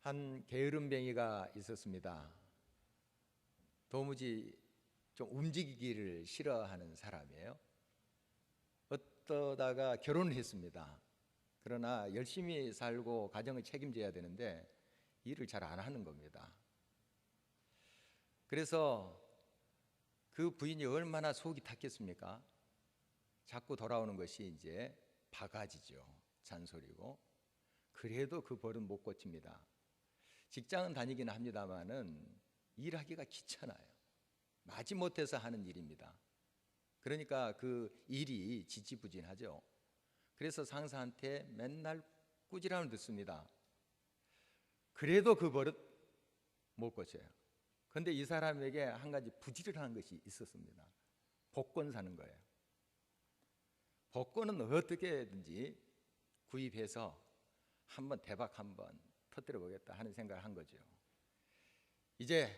한 게으름뱅이가 있었습니다. 도무지 좀 움직이기를 싫어하는 사람이에요. 어떠다가 결혼을 했습니다. 그러나 열심히 살고 가정을 책임져야 되는데 일을 잘 안 하는 겁니다. 그래서 그 부인이 얼마나 속이 탔겠습니까? 자꾸 돌아오는 것이 이제 바가지죠. 잔소리고. 그래도 그 버릇 못 고칩니다. 직장은 다니긴 합니다만은 일하기가 귀찮아요. 마지못해서 하는 일입니다. 그러니까 그 일이 지지부진하죠. 그래서 상사한테 맨날 꾸지람을 듣습니다. 그래도 그 버릇 못 고쳐요. 그런데 이 사람에게 한 가지 부지런한 것이 있었습니다. 복권 사는 거예요. 복권은 어떻게든지 구입해서 한번 대박 한번 터뜨려 보겠다 하는 생각을 한 거죠. 이제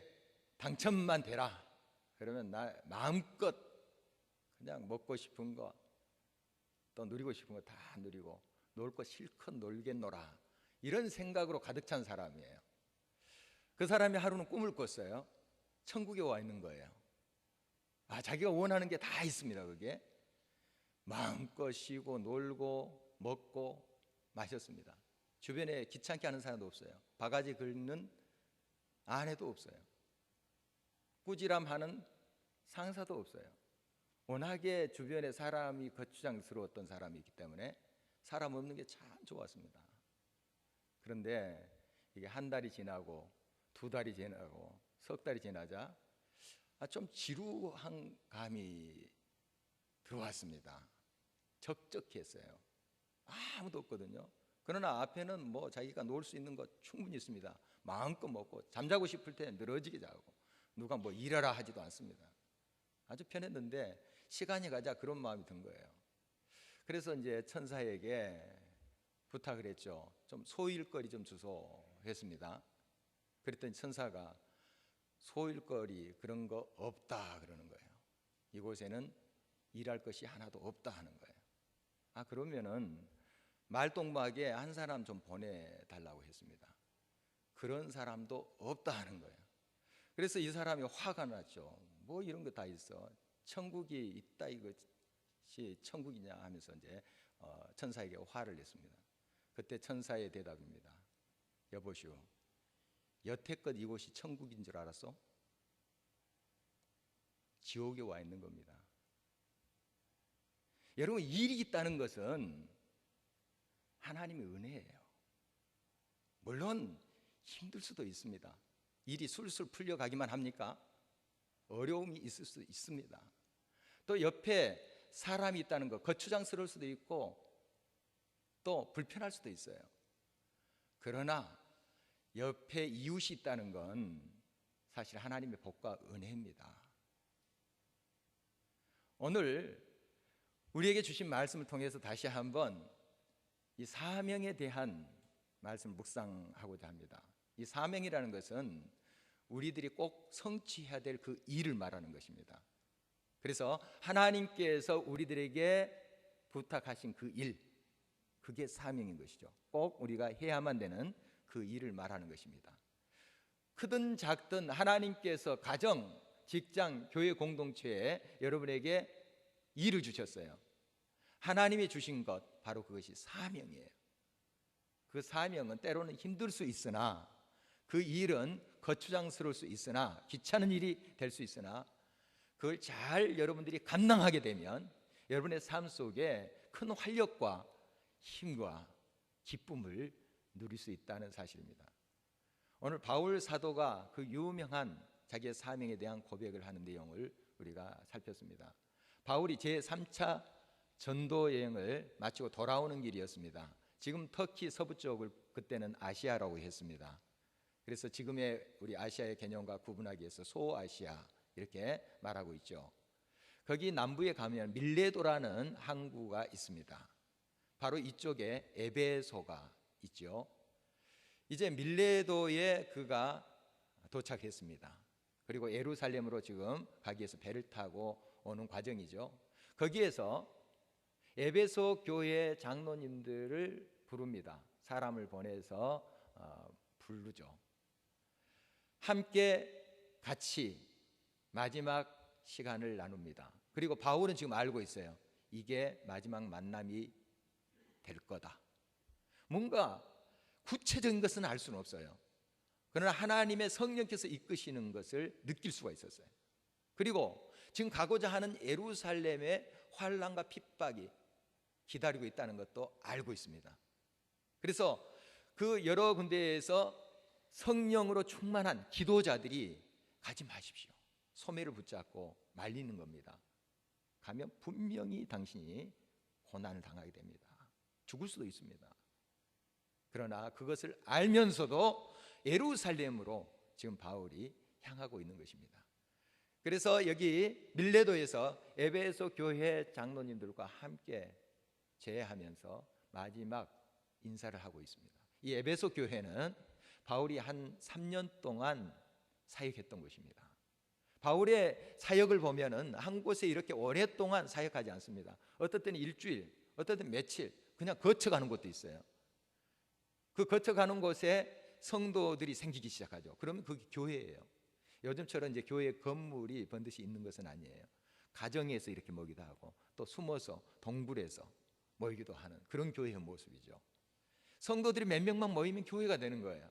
당첨만 되라. 그러면 나 마음껏 그냥 먹고 싶은 거 또 누리고 싶은 거 다 누리고 놀 거 실컷 놀겠노라. 이런 생각으로 가득 찬 사람이에요. 그 사람이 하루는 꿈을 꿨어요. 천국에 와 있는 거예요. 자기가 원하는 게 다 있습니다. 그게 마음껏 쉬고 놀고 먹고 마셨습니다. 주변에 귀찮게 하는 사람도 없어요. 바가지 긁는 아내도 없어요. 꾸지람하는 상사도 없어요. 워낙에 주변에 사람이 거추장스러웠던 사람이기 때문에 사람 없는 게 참 좋았습니다. 그런데 이게 한 달이 지나고 두 달이 지나고 석 달이 지나자 좀 지루한 감이 들어왔습니다. 적적했어요. 아무도 없거든요. 그러나 앞에는 뭐 자기가 놀 수 있는 것 충분히 있습니다. 마음껏 먹고 잠자고 싶을 때 늘어지게 자고 누가 뭐 일하라 하지도 않습니다. 아주 편했는데 시간이 가자 그런 마음이 든 거예요. 그래서 이제 천사에게 부탁을 했죠. 좀 소일거리 좀 주소 했습니다. 그랬더니 천사가 소일거리 그런 거 없다 그러는 거예요. 이곳에는 일할 것이 하나도 없다 하는 거예요. 그러면은 말동무에게 한 사람 좀 보내달라고 했습니다. 그런 사람도 없다 하는 거예요. 그래서 이 사람이 화가 났죠. 뭐 이런 거 다 있어. 천국이 있다 이것이 천국이냐 하면서 이제 천사에게 화를 냈습니다. 그때 천사의 대답입니다. 여보시오, 여태껏 이곳이 천국인 줄 알았어? 지옥에 와 있는 겁니다. 여러분, 일이 있다는 것은 하나님의 은혜예요. 물론 힘들 수도 있습니다. 일이 술술 풀려가기만 합니까? 어려움이 있을 수 있습니다. 또 옆에 사람이 있다는 것, 거추장스러울 수도 있고 또 불편할 수도 있어요. 그러나 옆에 이웃이 있다는 건 사실 하나님의 복과 은혜입니다. 오늘 우리에게 주신 말씀을 통해서 다시 한번 이 사명에 대한 말씀을 묵상하고자 합니다. 이 사명이라는 것은 우리들이 꼭 성취해야 될 그 일을 말하는 것입니다. 그래서 하나님께서 우리들에게 부탁하신 그 일, 그게 사명인 것이죠. 꼭 우리가 해야만 되는 그 일을 말하는 것입니다. 크든 작든 하나님께서 가정, 직장, 교회 공동체에 여러분에게 일을 주셨어요. 하나님이 주신 것, 바로 그것이 사명이에요. 그 사명은 때로는 힘들 수 있으나, 그 일은 거추장스러울 수 있으나, 귀찮은 일이 될 수 있으나, 그걸 잘 여러분들이 감당하게 되면 여러분의 삶 속에 큰 활력과 힘과 기쁨을 누릴 수 있다는 사실입니다. 오늘 바울 사도가 그 유명한 자기의 사명에 대한 고백을 하는 내용을 우리가 살폈습니다. 바울이 제3차 전도 여행을 마치고 돌아오는 길이었습니다. 지금 터키 서부 쪽을 그때는 아시아라고 했습니다. 그래서 지금의 우리 아시아의 개념과 구분하기 위해서 소아시아 이렇게 말하고 있죠. 거기 남부에 가면 밀레도라는 항구가 있습니다. 바로 이쪽에 에베소가 있죠. 이제 밀레도에 그가 도착했습니다. 그리고 예루살렘으로 지금 가기 위해서 배를 타고 오는 과정이죠. 거기에서 에베소 교회 장로님들을 부릅니다. 사람을 보내서 부르죠. 함께 같이 마지막 시간을 나눕니다. 그리고 바울은 지금 알고 있어요. 이게 마지막 만남이 될 거다. 뭔가 구체적인 것은 알 수는 없어요. 그러나 하나님의 성령께서 이끄시는 것을 느낄 수가 있었어요. 그리고 지금 가고자 하는 예루살렘의 환난과 핍박이 기다리고 있다는 것도 알고 있습니다. 그래서 그 여러 군데에서 성령으로 충만한 기도자들이 가지 마십시오. 소매를 붙잡고 말리는 겁니다. 가면 분명히 당신이 고난을 당하게 됩니다. 죽을 수도 있습니다. 그러나 그것을 알면서도 예루살렘으로 지금 바울이 향하고 있는 것입니다. 그래서 여기 밀레도에서 에베소 교회 장로님들과 함께 제하면서 마지막 인사를 하고 있습니다. 이 에베소 교회는 바울이 한 3년 동안 사역했던 곳입니다. 바울의 사역을 보면은 한 곳에 이렇게 오랫동안 사역하지 않습니다. 어떨 때는 일주일, 어떨 때는 며칠 그냥 거쳐가는 곳도 있어요. 그 거쳐가는 곳에 성도들이 생기기 시작하죠. 그러면 그게 교회예요. 요즘처럼 이제 교회 건물이 번듯이 있는 것은 아니에요. 가정에서 이렇게 모이기도 하고 또 숨어서 동굴에서 모이기도 하는 그런 교회의 모습이죠. 성도들이 몇 명만 모이면 교회가 되는 거예요.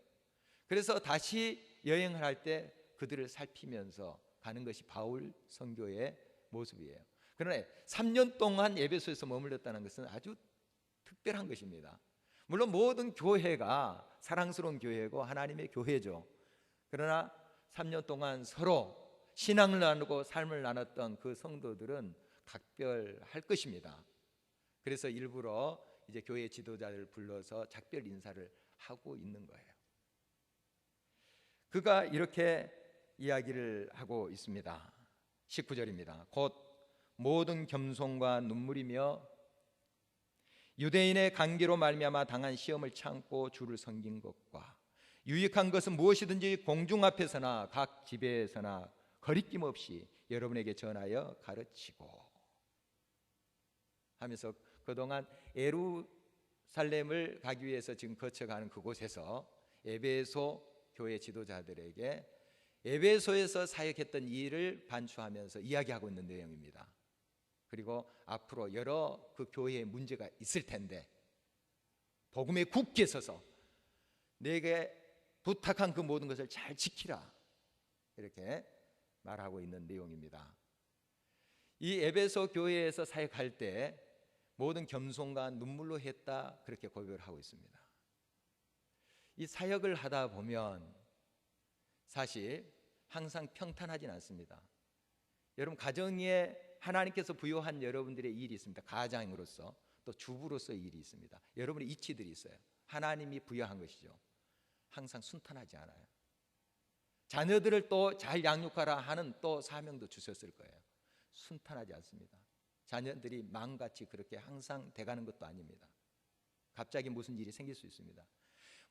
그래서 다시 여행을 할 때 그들을 살피면서 가는 것이 바울 선교의 모습이에요. 그러나 3년 동안 에베소에서 머물렀다는 것은 아주 특별한 것입니다. 물론 모든 교회가 사랑스러운 교회고 하나님의 교회죠. 그러나 3년 동안 서로 신앙을 나누고 삶을 나눴던 그 성도들은 각별할 것입니다. 그래서 일부러 이제 교회 지도자를 불러서 작별 인사를 하고 있는 거예요. 그가 이렇게 이야기를 하고 있습니다. 19절입니다. 곧 모든 겸손과 눈물이며 유대인의 관계로 말미암아 당한 시험을 참고 주를 섬긴 것과 유익한 것은 무엇이든지 공중 앞에서나 각 집에서나 거리낌 없이 여러분에게 전하여 가르치고 하면서 그동안 예루살렘을 가기 위해서 지금 거쳐가는 그곳에서 에베소 교회 지도자들에게 에베소에서 사역했던 일을 반추하면서 이야기하고 있는 내용입니다. 그리고 앞으로 여러 그 교회에 문제가 있을 텐데 복음에 굳게 서서 내게 부탁한 그 모든 것을 잘 지키라 이렇게 말하고 있는 내용입니다. 이 에베소 교회에서 사역할 때 모든 겸손과 눈물로 했다 그렇게 고백을 하고 있습니다. 이 사역을 하다 보면 사실 항상 평탄하진 않습니다. 여러분 가정에 하나님께서 부여한 여러분들의 일이 있습니다. 가장으로서 또 주부로서의 일이 있습니다. 여러분의 이치들이 있어요. 하나님이 부여한 것이죠. 항상 순탄하지 않아요. 자녀들을 또 잘 양육하라 하는 또 사명도 주셨을 거예요. 순탄하지 않습니다. 자녀들이 마음같이 그렇게 항상 돼가는 것도 아닙니다. 갑자기 무슨 일이 생길 수 있습니다.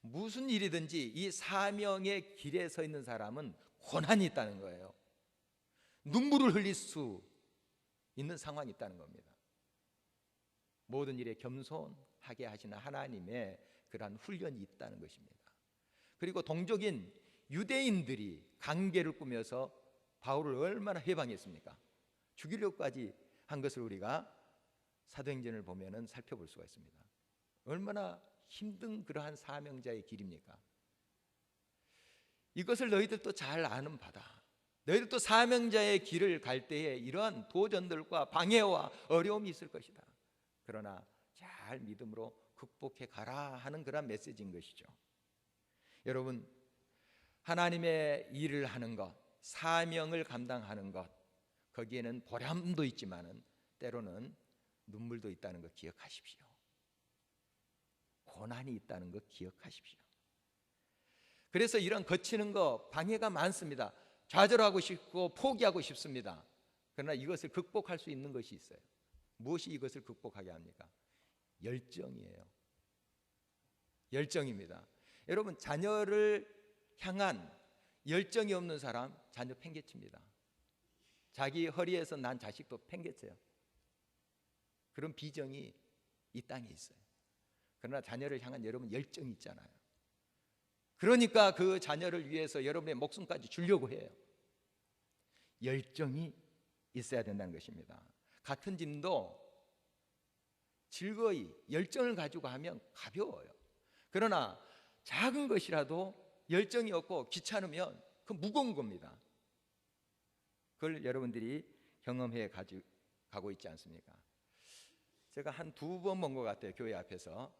무슨 일이든지 이 사명의 길에 서 있는 사람은 고난이 있다는 거예요. 눈물을 흘릴 수 있는 상황이 있다는 겁니다. 모든 일에 겸손하게 하시는 하나님의 그러한 훈련이 있다는 것입니다. 그리고 동족인 유대인들이 관계를 꾸며서 바울을 얼마나 해방했습니까? 죽이려고까지 한 것을 우리가 사도행전을 보면은 살펴볼 수가 있습니다. 얼마나 힘든 그러한 사명자의 길입니까? 이것을 너희들도 잘 아는 바다. 너희들도 사명자의 길을 갈 때에 이러한 도전들과 방해와 어려움이 있을 것이다. 그러나 잘 믿음으로 극복해 가라 하는 그런 메시지인 것이죠. 여러분, 하나님의 일을 하는 것, 사명을 감당하는 것, 거기에는 보람도 있지만은 때로는 눈물도 있다는 것 기억하십시오. 고난이 있다는 것 기억하십시오. 그래서 이런 거치는 거 방해가 많습니다. 좌절하고 싶고 포기하고 싶습니다. 그러나 이것을 극복할 수 있는 것이 있어요. 무엇이 이것을 극복하게 합니까? 열정이에요. 열정입니다. 여러분, 자녀를 향한 열정이 없는 사람 자녀 팽개칩니다. 자기 허리에서 난 자식도 팽개쳐요. 그런 비정이 이 땅에 있어요. 그러나 자녀를 향한 여러분 열정이 있잖아요. 그러니까 그 자녀를 위해서 여러분의 목숨까지 주려고 해요. 열정이 있어야 된다는 것입니다. 같은 짐도 즐거이 열정을 가지고 하면 가벼워요. 그러나 작은 것이라도 열정이 없고 귀찮으면 그 무거운 겁니다. 그걸 여러분들이 경험해 가고 있지 않습니까? 제가 한 2번 본 것 같아요. 교회 앞에서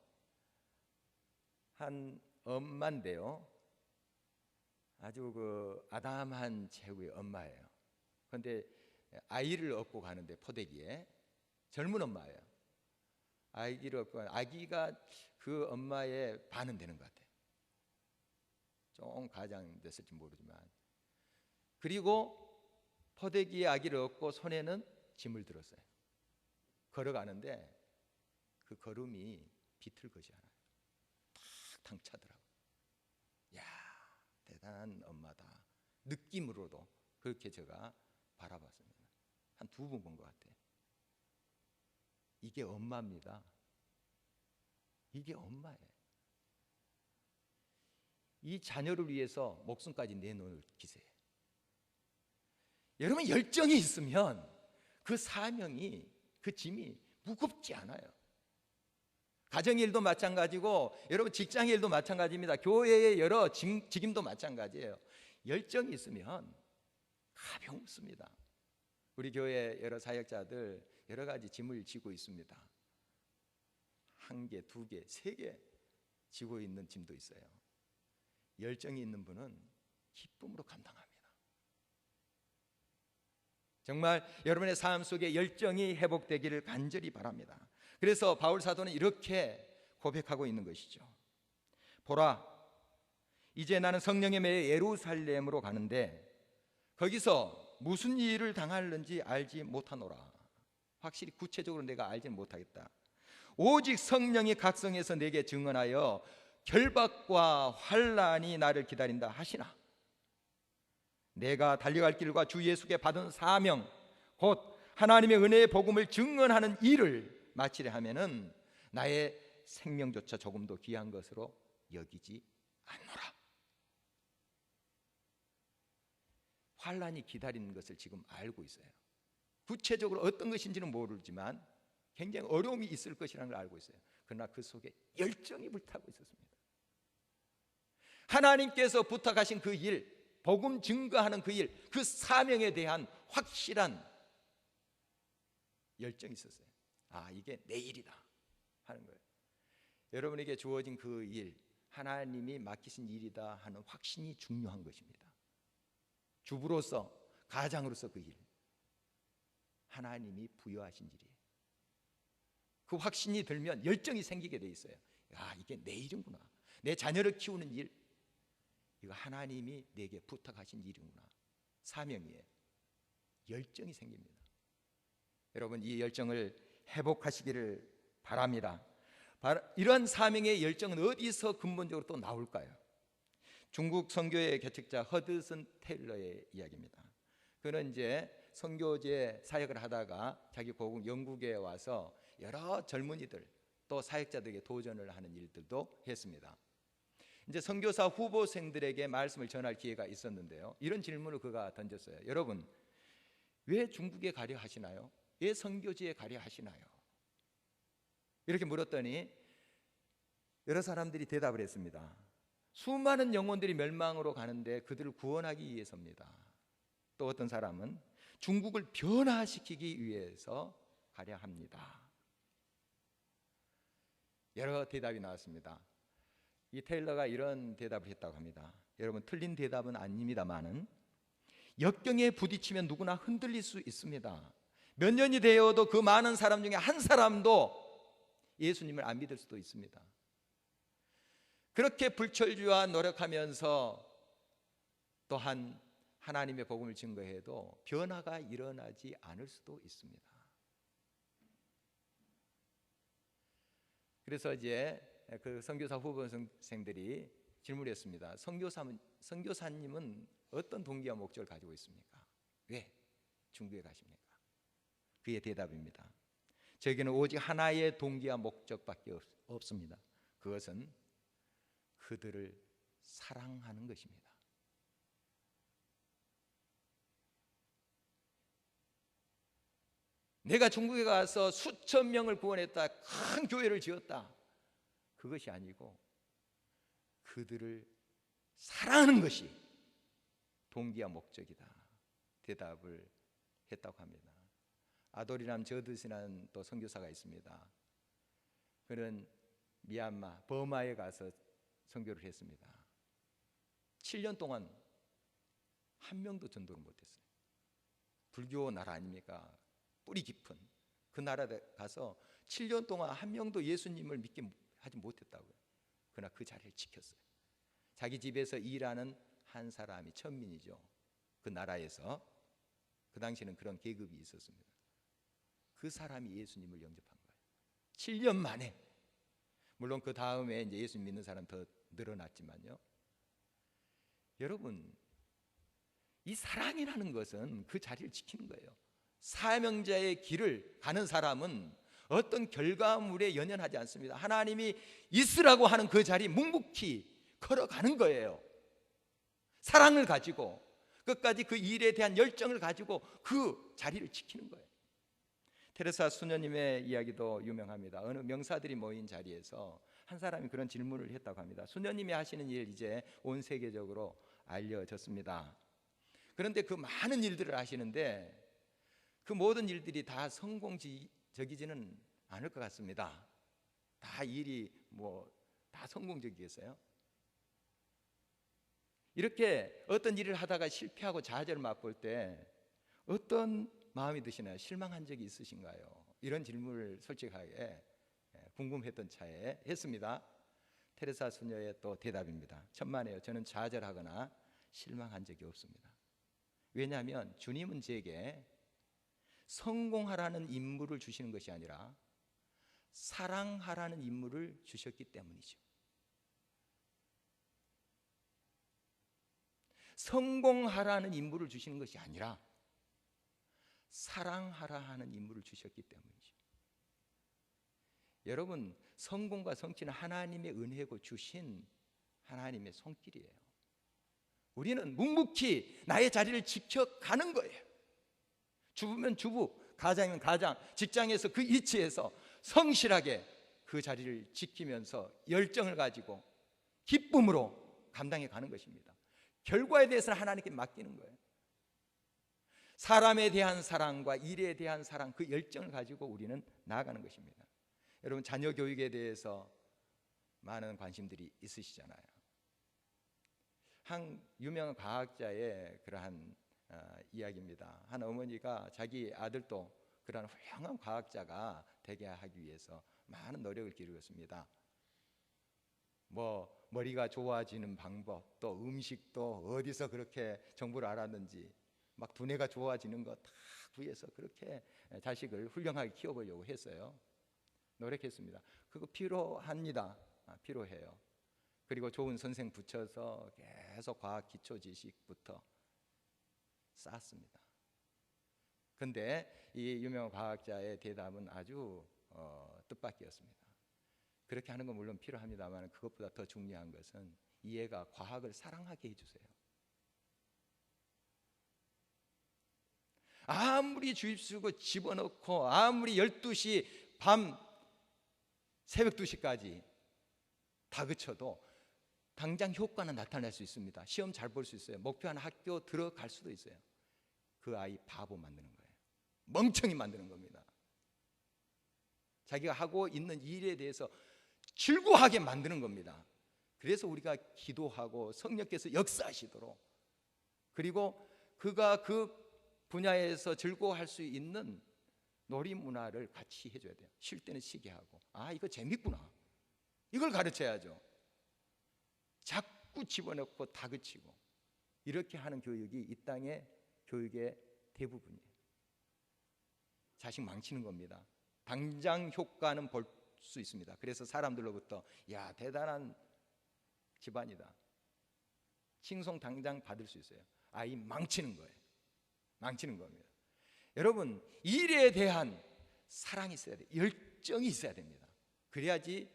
한 엄마인데요, 아주 그 아담한 체구의 엄마예요. 그런데 아이를 업고 가는데, 포대기에 젊은 엄마예요. 아기를 업고 아기가 그 엄마의 반은 되는 것 같아요. 좀 과장됐을지 모르지만. 그리고 포대기에 아기를 업고 손에는 짐을 들었어요. 걸어가는데 그 걸음이 비틀거지 않아요. 탁 차더라고요. 야, 대단한 엄마다. 느낌으로도 그렇게 제가 바라봤습니다. 한 2번 본 것 같아요. 이게 엄마입니다. 이게 엄마예요. 이 자녀를 위해서 목숨까지 내놓을 기세예요. 여러분, 열정이 있으면 그 사명이, 그 짐이 무겁지 않아요. 가정일도 마찬가지고, 여러분 직장일도 마찬가지입니다. 교회의 여러 직임도 마찬가지예요. 열정이 있으면 가볍습니다. 우리 교회 여러 사역자들 여러 가지 짐을 지고 있습니다. 1개, 2개, 3개 지고 있는 짐도 있어요. 열정이 있는 분은 기쁨으로 감당합니다. 정말 여러분의 삶 속에 열정이 회복되기를 간절히 바랍니다. 그래서 바울 사도는 이렇게 고백하고 있는 것이죠. 보라, 이제 나는 성령에 매여 예루살렘으로 가는데 거기서 무슨 일을 당할는지 알지 못하노라. 확실히 구체적으로 내가 알지는 못하겠다. 오직 성령이 각성해서 내게 증언하여 결박과 환난이 나를 기다린다 하시나, 내가 달려갈 길과 주 예수께 받은 사명, 곧 하나님의 은혜의 복음을 증언하는 일을 마치려 하면은 나의 생명조차 조금도 귀한 것으로 여기지 않노라. 환난이 기다리는 것을 지금 알고 있어요. 구체적으로 어떤 것인지는 모르지만 굉장히 어려움이 있을 것이라는 걸 알고 있어요. 그러나 그 속에 열정이 불타고 있었습니다. 하나님께서 부탁하신 그 일, 복음 증거하는 그 일, 그 사명에 대한 확실한 열정이 있었어요. 아, 이게 내 일이다 하는 거예요. 여러분에게 주어진 그 일, 하나님이 맡기신 일이다 하는 확신이 중요한 것입니다. 주부로서, 가장으로서 그 일, 하나님이 부여하신 일이에요. 그 확신이 들면 열정이 생기게 돼 있어요. 아, 이게 내 일이구나. 내 자녀를 키우는 일, 이거 하나님이 내게 부탁하신 일이구나. 사명이에요. 열정이 생깁니다. 여러분, 이 열정을 회복하시기를 바랍니다. 이런 사명의 열정은 어디서 근본적으로 또 나올까요? 중국 선교의 개척자 허드슨 테일러의 이야기입니다. 그는 이제 선교제 사역을 하다가 자기 고국 영국에 와서 여러 젊은이들 또 사역자들에게 도전을 하는 일들도 했습니다. 이제 선교사 후보생들에게 말씀을 전할 기회가 있었는데요, 이런 질문을 그가 던졌어요. 여러분, 왜 중국에 가려 하시나요? 왜 선교지에 가려 하시나요? 이렇게 물었더니 여러 사람들이 대답을 했습니다. 수많은 영혼들이 멸망으로 가는데 그들을 구원하기 위해서입니다. 또 어떤 사람은 중국을 변화시키기 위해서 가려 합니다. 여러 대답이 나왔습니다. 이 테일러가 이런 대답을 했다고 합니다. 여러분, 틀린 대답은 아닙니다만은 역경에 부딪히면 누구나 흔들릴 수 있습니다. 몇 년이 되어도 그 많은 사람 중에 한 사람도 예수님을 안 믿을 수도 있습니다. 그렇게 불철주야 노력하면서 또한 하나님의 복음을 증거해도 변화가 일어나지 않을 수도 있습니다. 그래서 이제 그 선교사 후보생들이 질문했습니다. 선교사님은 어떤 동기와 목적을 가지고 있습니까? 왜 중국에 가십니까? 그의 대답입니다. 저에게는 오직 하나의 동기와 목적밖에 없습니다. 그것은 그들을 사랑하는 것입니다. 내가 중국에 가서 수천 명을 구원했다, 큰 교회를 지었다, 그것이 아니고 그들을 사랑하는 것이 동기와 목적이다, 대답을 했다고 합니다. 아도리람 저드시라는 또 선교사가 있습니다. 그는 미얀마, 버마에 가서 선교를 했습니다. 7년 동안 한 명도 전도를 못했어요. 불교 나라 아닙니까? 뿌리 깊은 그 나라에 가서 7년 동안 한 명도 예수님을 믿게 하지 못했다고요. 그러나 그 자리를 지켰어요. 자기 집에서 일하는 한 사람이 천민이죠. 그 나라에서 그 당시에는 그런 계급이 있었습니다. 그 사람이 예수님을 영접한 거예요. 7년 만에. 물론 그 다음에 이제 예수 믿는 사람 더 늘어났지만요. 여러분, 이 사랑이라는 것은 그 자리를 지키는 거예요. 사명자의 길을 가는 사람은 어떤 결과물에 연연하지 않습니다. 하나님이 있으라고 하는 그 자리 묵묵히 걸어가는 거예요. 사랑을 가지고 끝까지 그 일에 대한 열정을 가지고 그 자리를 지키는 거예요. 테레사 수녀님의 이야기도 유명합니다. 어느 명사들이 모인 자리에서 한 사람이 그런 질문을 했다고 합니다. 수녀님이 하시는 일 이제 온 세계적으로 알려졌습니다. 그런데 그 많은 일들을 하시는데 그 모든 일들이 다 성공적이지는 않을 것 같습니다. 다 일이 다 성공적이겠어요? 이렇게 어떤 일을 하다가 실패하고 좌절을 맛볼 때 어떤 마음이 드시나요? 실망한 적이 있으신가요? 이런 질문을 솔직하게 궁금했던 차에 했습니다. 테레사 수녀의 또 대답입니다. 천만에요. 저는 좌절하거나 실망한 적이 없습니다. 왜냐하면 주님은 제게 성공하라는 임무를 주시는 것이 아니라 사랑하라는 임무를 주셨기 때문이죠. 성공하라는 임무를 주시는 것이 아니라 사랑하라 하는 임무를 주셨기 때문이죠. 여러분, 성공과 성취는 하나님의 은혜고 주신 하나님의 손길이에요. 우리는 묵묵히 나의 자리를 지켜가는 거예요. 주부면 주부, 가장이면 가장, 직장에서 그 위치에서 성실하게 그 자리를 지키면서 열정을 가지고 기쁨으로 감당해 가는 것입니다. 결과에 대해서는 하나님께 맡기는 거예요. 사람에 대한 사랑과 일에 대한 사랑, 그 열정을 가지고 우리는 나아가는 것입니다. 여러분, 자녀 교육에 대해서 많은 관심들이 있으시잖아요. 한 유명한 과학자의 그러한 이야기입니다. 한 어머니가 자기 아들도 그러한 훌륭한 과학자가 되게 하기 위해서 많은 노력을 기울였습니다. 머리가 좋아지는 방법, 또 음식도 어디서 그렇게 정보를 알았는지, 막 두뇌가 좋아지는 거 다 구해서 그렇게 자식을 훌륭하게 키워보려고 했어요. 노력했습니다. 그거 필요합니다. 필요해요. 그리고 좋은 선생 붙여서 계속 과학 기초 지식부터 쌓았습니다. 근데 이 유명한 과학자의 대답은 아주 뜻밖이었습니다. 그렇게 하는 건 물론 필요합니다만 그것보다 더 중요한 것은 이 애가 과학을 사랑하게 해주세요. 아무리 주입수고 집어넣고 아무리 12시 밤 새벽 2시까지 다그쳐도 당장 효과는 나타날 수 있습니다. 시험 잘 볼 수 있어요. 목표한 학교 들어갈 수도 있어요. 그 아이 바보 만드는 거예요. 멍청이 만드는 겁니다. 자기가 하고 있는 일에 대해서 즐거워하게 만드는 겁니다. 그래서 우리가 기도하고 성령께서 역사하시도록, 그리고 그가 그 분야에서 즐거워할 수 있는 놀이 문화를 같이 해줘야 돼요. 쉴 때는 쉬게 하고, 이거 재밌구나, 이걸 가르쳐야죠. 자꾸 집어넣고 다그치고 이렇게 하는 교육이 이 땅의 교육의 대부분이에요. 자식 망치는 겁니다. 당장 효과는 볼 수 있습니다. 그래서 사람들로부터 야, 대단한 집안이다, 칭송 당장 받을 수 있어요. 아이 망치는 거예요. 망치는 겁니다. 여러분, 일에 대한 사랑이 있어야 돼요. 열정이 있어야 됩니다. 그래야지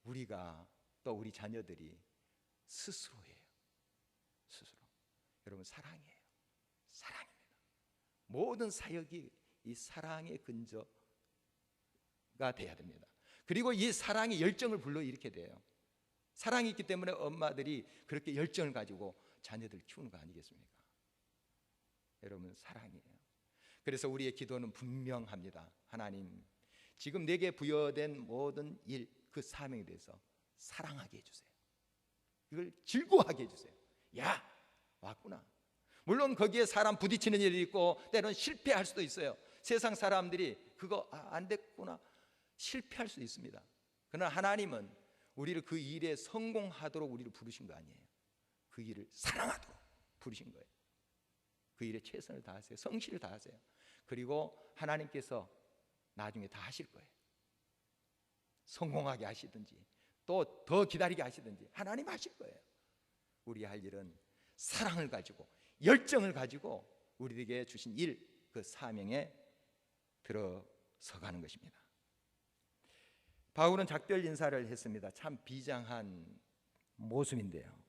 우리가 또 우리 자녀들이 스스로 여러분, 사랑이에요. 사랑입니다. 모든 사역이 이 사랑의 근저가 돼야 됩니다. 그리고 이 사랑이 열정을 불러일으켜야 돼요. 사랑이 있기 때문에 엄마들이 그렇게 열정을 가지고 자녀들 키우는 거 아니겠습니까? 여러분, 사랑이에요. 그래서 우리의 기도는 분명합니다. 하나님, 지금 내게 부여된 모든 일, 그 사명에 대해서 사랑하게 해주세요. 이걸 즐거워하게 해주세요. 야, 왔구나. 물론 거기에 사람 부딪히는 일이 있고 때로는 실패할 수도 있어요. 세상 사람들이 그거 안 됐구나, 실패할 수도 있습니다. 그러나 하나님은 우리를 그 일에 성공하도록 우리를 부르신 거 아니에요. 그 일을 사랑하도록 부르신 거예요. 그 일에 최선을 다하세요. 성실을 다하세요. 그리고 하나님께서 나중에 다 하실 거예요. 성공하게 하시든지 또 더 기다리게 하시든지 하나님 하실 거예요. 우리 할 일은 사랑을 가지고 열정을 가지고 우리에게 주신 일, 그 사명에 들어서가는 것입니다. 바울은 작별 인사를 했습니다. 참 비장한 모습인데요,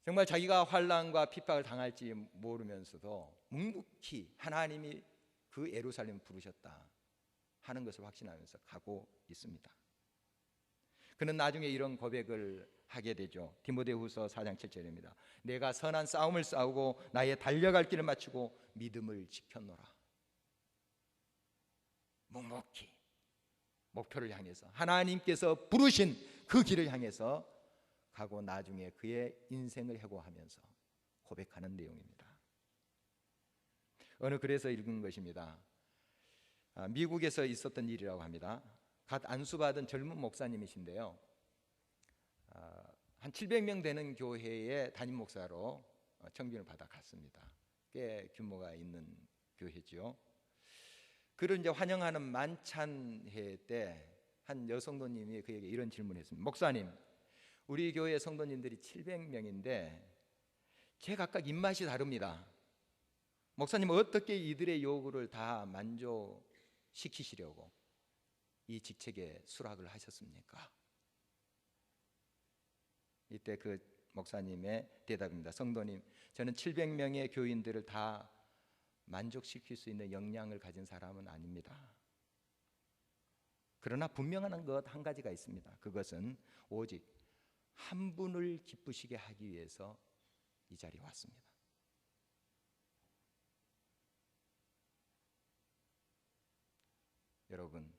정말 자기가 환난과 핍박을 당할지 모르면서도 묵묵히 하나님이 그 예루살렘을 부르셨다 하는 것을 확신하면서 가고 있습니다. 그는 나중에 이런 고백을 하게 되죠. 디모데후서 4장 7절입니다. 내가 선한 싸움을 싸우고 나의 달려갈 길을 마치고 믿음을 지켰노라. 묵묵히 목표를 향해서, 하나님께서 부르신 그 길을 향해서 가고 나중에 그의 인생을 해고하면서 고백하는 내용입니다. 어느 글에서 읽은 것입니다. 미국에서 있었던 일이라고 합니다. 갓 안수받은 젊은 목사님이신데요, 한 700명 되는 교회의 담임 목사로 청빙을 받아 갔습니다. 꽤 규모가 있는 교회죠. 그를 이제 환영하는 만찬회 때 한 여성도님이 그에게 이런 질문을 했습니다. 목사님, 우리 교회 성도님들이 700명인데 제 각각 입맛이 다릅니다. 목사님, 어떻게 이들의 요구를 다 만족시키시려고 이 직책에 수락을 하셨습니까? 이때 그 목사님의 대답입니다. 성도님, 저는 700명의 교인들을 다 만족시킬 수 있는 역량을 가진 사람은 아닙니다. 그러나 분명한 것 한 가지가 있습니다. 그것은 오직 한 분을 기쁘시게 하기 위해서 이 자리에 왔습니다. 여러분,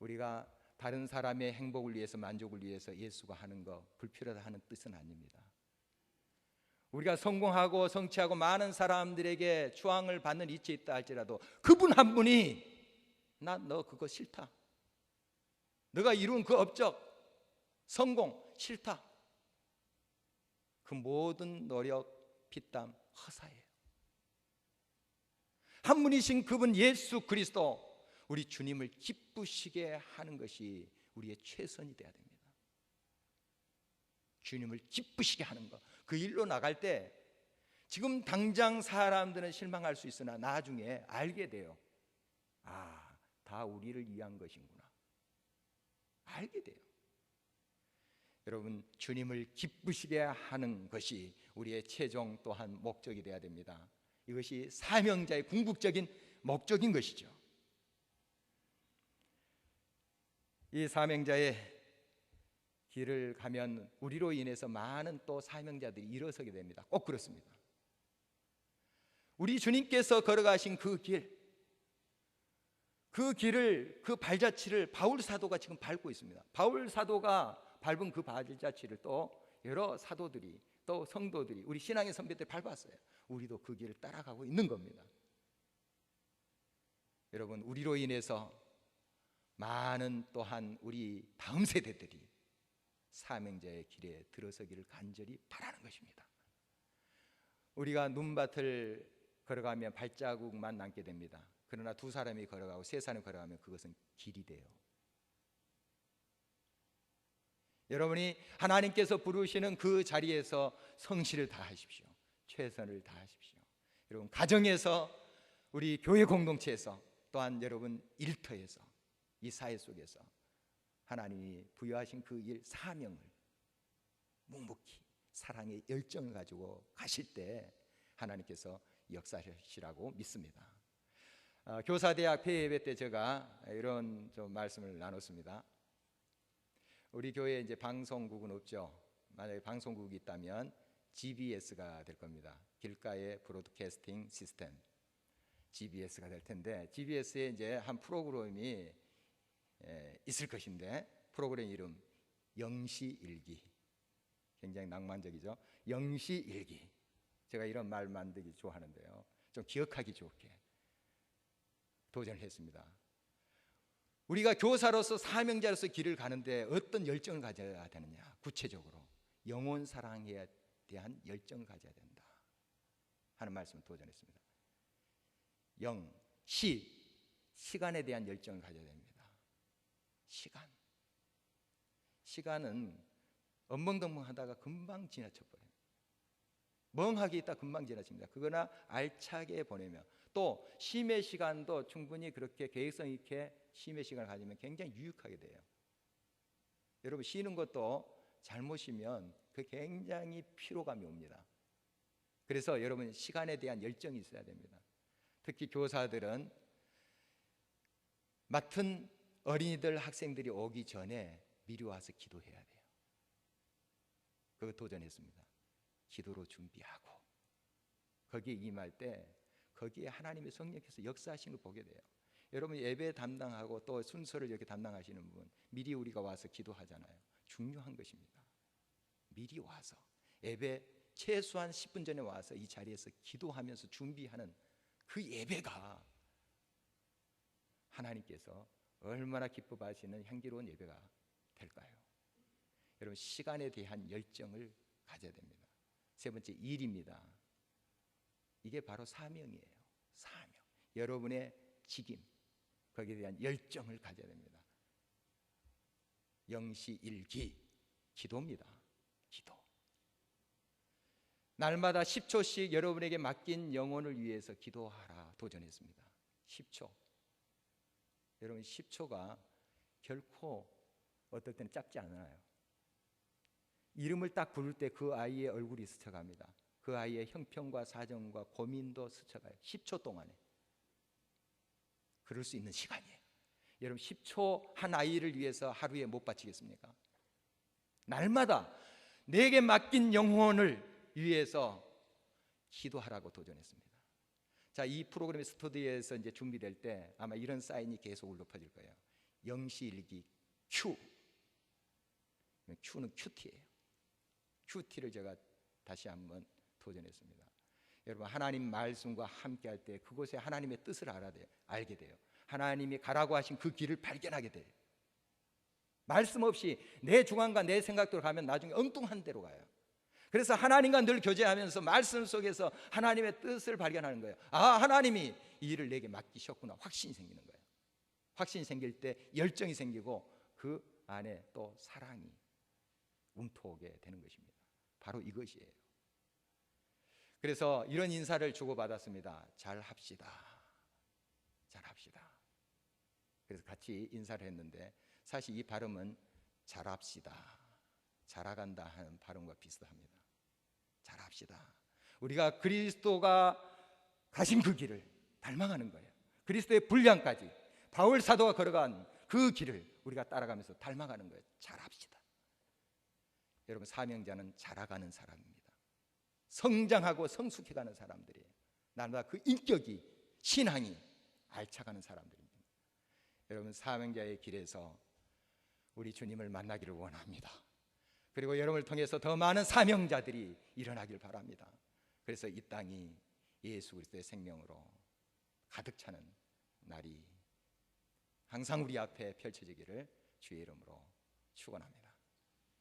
우리가 다른 사람의 행복을 위해서, 만족을 위해서 예수가 하는 거 불필요하다 하는 뜻은 아닙니다. 우리가 성공하고 성취하고 많은 사람들에게 추앙을 받는 이치에 있다 할지라도 그분 한 분이 나 너 그거 싫다, 너가 이룬 그 업적, 성공 싫다, 그 모든 노력, 피땀 허사예요. 한 분이신 그분 예수 그리스도, 우리 주님을 기쁘시게 하는 것이 우리의 최선이 되어야 됩니다. 주님을 기쁘시게 하는 것, 그 일로 나갈 때 지금 당장 사람들은 실망할 수 있으나 나중에 알게 돼요. 아, 다 우리를 위한 것이구나, 알게 돼요. 여러분, 주님을 기쁘시게 하는 것이 우리의 최종 또한 목적이 되어야 됩니다. 이것이 사명자의 궁극적인 목적인 것이죠. 이 사명자의 길을 가면 우리로 인해서 많은 또 사명자들이 일어서게 됩니다. 꼭 그렇습니다. 우리 주님께서 걸어가신 그 길, 그 길을, 그 발자취를 바울 사도가 지금 밟고 있습니다. 바울 사도가 밟은 그 발자취를 또 여러 사도들이, 또 성도들이, 우리 신앙의 선배들이 밟았어요. 우리도 그 길을 따라가고 있는 겁니다. 여러분, 우리로 인해서 많은 또한 우리 다음 세대들이 사명자의 길에 들어서기를 간절히 바라는 것입니다. 우리가 눈밭을 걸어가면 발자국만 남게 됩니다. 그러나 두 사람이 걸어가고 세 사람이 걸어가면 그것은 길이 돼요. 여러분이 하나님께서 부르시는 그 자리에서 성실을 다하십시오. 최선을 다하십시오. 여러분, 가정에서, 우리 교회 공동체에서, 또한 여러분 일터에서, 이 사회 속에서 하나님이 부여하신 그 일, 사명을 묵묵히 사랑의 열정을 가지고 가실 때 하나님께서 역사하시라고 믿습니다. 교사대학 폐예배 때 제가 이런 좀 말씀을 나눴습니다. 우리 교회에 이제 방송국은 없죠. 만약에 방송국이 있다면 GBS가 될 겁니다. 길가의 브로드캐스팅 시스템, GBS가 될 텐데, GBS에 이제 한 프로그램이 있을 것인데, 프로그램 이름 영시일기. 굉장히 낭만적이죠. 영시일기. 제가 이런 말 만들기 좋아하는데요, 좀 기억하기 좋게 도전을 했습니다. 우리가 교사로서 사명자로서 길을 가는데 어떤 열정을 가져야 되느냐, 구체적으로 영혼 사랑에 대한 열정을 가져야 된다 하는 말씀을 도전했습니다. 시간에 대한 열정을 가져야 됩니다. 시간은 엉벙덩벙하다가 금방 지나쳐버려요. 멍하게 있다 금방 지나칩니다. 그러나 알차게 보내면, 또 쉼의 시간도 충분히 그렇게 계획성 있게 쉼의 시간을 가지면 굉장히 유익하게 돼요. 여러분, 쉬는 것도 잘못 쉬면 그 굉장히 피로감이 옵니다. 그래서 여러분, 시간에 대한 열정이 있어야 됩니다. 특히 교사들은 맡은 어린이들, 학생들이 오기 전에 미리 와서 기도해야 돼요. 그거 도전했습니다. 기도로 준비하고 거기에 임할 때 거기에 하나님의 성령께서 역사하시는 걸 보게 돼요. 여러분, 예배 담당하고 또 순서를 이렇게 담당하시는 분, 미리 우리가 와서 기도하잖아요. 중요한 것입니다. 미리 와서 예배 최소한 10분 전에 와서 이 자리에서 기도하면서 준비하는 그 예배가 하나님께서 얼마나 기뻐하시는 향기로운 예배가 될까요? 여러분, 시간에 대한 열정을 가져야 됩니다. 세 번째, 일입니다. 이게 바로 사명이에요. 사명. 여러분의 직임, 거기에 대한 열정을 가져야 됩니다. 영시일기, 기도입니다. 기도. 날마다 10초씩 여러분에게 맡긴 영혼을 위해서 기도하라 도전했습니다. 10초. 여러분, 10초가 결코 어떨 때는 짧지 않아요. 이름을 딱 부를 때 그 아이의 얼굴이 스쳐갑니다. 그 아이의 형편과 사정과 고민도 스쳐가요. 10초 동안에. 그럴 수 있는 시간이에요. 여러분, 10초 한 아이를 위해서 하루에 못 바치겠습니까? 날마다 내게 맡긴 영혼을 위해서 기도하라고 도전했습니다. 자, 이 프로그램의 스튜디오에서 이제 준비될 때 아마 이런 사인이 계속 높아질 거예요. 영시일기 Q. Q는 큐티예요. 큐티를 제가 다시 한번 도전했습니다. 여러분, 하나님 말씀과 함께 할 때 그곳에 하나님의 뜻을 알게 돼요. 하나님이 가라고 하신 그 길을 발견하게 돼요. 말씀 없이 내 주관과 내 생각대로 가면 나중에 엉뚱한 데로 가요. 그래서 하나님과 늘 교제하면서 말씀 속에서 하나님의 뜻을 발견하는 거예요. 아, 하나님이 이 일을 내게 맡기셨구나. 확신이 생기는 거예요. 확신이 생길 때 열정이 생기고 그 안에 또 사랑이 움트오게 되는 것입니다. 바로 이것이에요. 그래서 이런 인사를 주고받았습니다. 잘합시다. 잘합시다. 그래서 같이 인사를 했는데, 사실 이 발음은 잘합시다, 잘아간다 하는 발음과 비슷합니다. 잘합시다. 우리가 그리스도가 가신 그 길을 닮아가는 거예요. 그리스도의 분량까지 바울 사도가 걸어간 그 길을 우리가 따라가면서 닮아가는 거예요. 잘합시다. 여러분, 사명자는 자라가는 사람입니다. 성장하고 성숙해가는 사람들이에요. 날마다 그 인격이, 신앙이 알차가는 사람들입니다. 여러분, 사명자의 길에서 우리 주님을 만나기를 원합니다. 그리고 여러분을 통해서 더 많은 사명자들이 일어나길 바랍니다. 그래서 이 땅이 예수 그리스도의 생명으로 가득 차는 날이 항상 우리 앞에 펼쳐지기를 주의 이름으로 축원합니다.